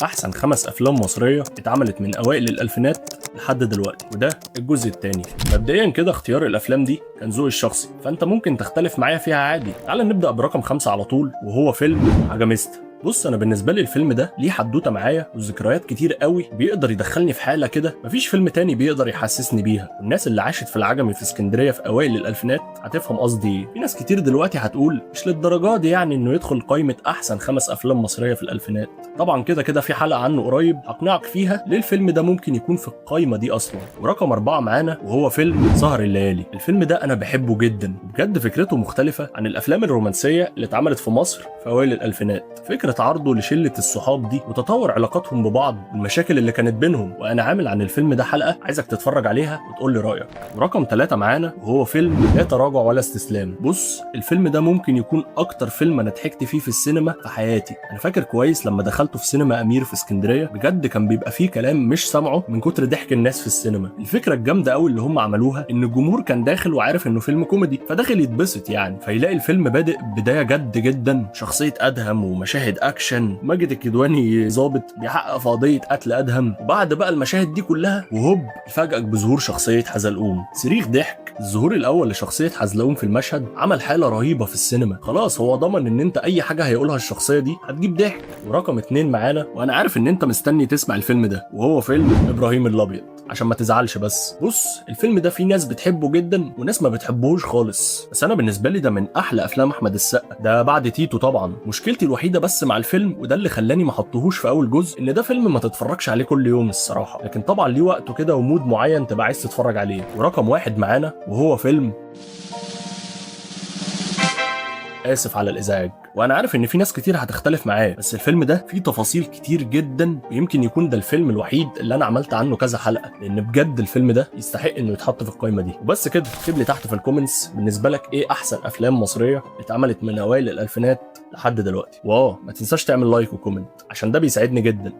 احسن 5 افلام مصريه اتعملت من اوائل الالفينات لحد دلوقتي، وده الجزء الثاني. مبدئيا كده اختيار الافلام دي كان ذوقي الشخصي، فانت ممكن تختلف معايا فيها عادي. تعال نبدا برقم 5 على طول، وهو فيلم عجمست. بص، انا بالنسبه لي الفيلم ده ليه حدوته معايا وذكريات كتير قوي، بيقدر يدخلني في حاله كده مفيش فيلم تاني بيقدر يحسسني بيها. والناس اللي عاشت في العجمي في اسكندريه في اوائل الالفينات هتفهم قصدي ايه. في ناس كتير دلوقتي هتقول مش للدرجه دي يعني انه يدخل قائمه احسن 5 افلام مصريه في الالفينات. طبعا كده كده في حلقه عنه قريب هقنعك فيها ليه الفيلم ده ممكن يكون في القائمه دي اصلا. ورقم 4 معانا وهو فيلم سهر الليالي. الفيلم ده انا بحبه جدا، بجد فكرته مختلفه عن الافلام الرومانسيه اللي اتعملت في مصر في اوائل الالفينات. فكره عرضه لشله الصحاب دي وتطور علاقاتهم ببعض والمشاكل اللي كانت بينهم، وانا عامل عن الفيلم ده حلقه عايزك تتفرج عليها وتقول لي رايك. ورقم 3 معانا وهو فيلم لا تراجع ولا استسلام. بص، الفيلم ده ممكن يكون اكتر فيلم انا ضحكت فيه في السينما في حياتي. انا فاكر كويس لما دخلته في سينما امير في اسكندريه، بجد كان بيبقى فيه كلام مش سامعه من كتر ضحك الناس في السينما. الفكره الجامده قوي اللي هم عملوها ان الجمهور كان داخل وعارف انه فيلم كوميدي، فداخل يتبسط يعني، فيلاقي الفيلم بادئ بدايه جد جدا، شخصيه ادهم ومشاهد اكشن، ماجد الكدواني ظابط بيحقق في قضيه قتل ادهم، وبعد بقى المشاهد دي كلها وهوب يفاجئك بظهور شخصيه حزلقوم. صريخ ضحك. الظهور الاول لشخصيه حزلقوم في المشهد عمل حاله رهيبه في السينما، خلاص هو ضمن ان انت اي حاجه هيقولها الشخصيه دي هتجيب ضحك. ورقم 2 معانا، وانا عارف ان انت مستني تسمع الفيلم ده، وهو فيلم ابراهيم الابيض. عشان ما تزعلش بس، بص الفيلم ده في ناس بتحبه جدا وناس ما بتحبوش خالص، بس انا بالنسبه لي ده من احلى افلام احمد السقا، ده بعد تيتو طبعا. مشكلتي الوحيده بس مع الفيلم وده اللي خلاني ما احطهوش في اول جزء، ان ده فيلم ما تتفرجش عليه كل يوم الصراحه، لكن طبعا ليه وقته كده ومود معين تبقى عايز تتفرج عليه. ورقم 1 معانا وهو فيلم آسف على الإزعاج. وأنا عارف إن في ناس كتير هتختلف معاه، بس الفيلم ده فيه تفاصيل كتير جدا، ويمكن يكون ده الفيلم الوحيد اللي أنا عملت عنه كذا حلقة، لأن بجد الفيلم ده يستحق إنه يتحط في القائمة دي. وبس كده، اكتب لي تحت في الكومنتس بالنسبة لك إيه أحسن أفلام مصرية اتعملت من أوائل الألفينات لحد دلوقتي. ما تنساش تعمل لايك وكومنت عشان ده بيساعدني جدا.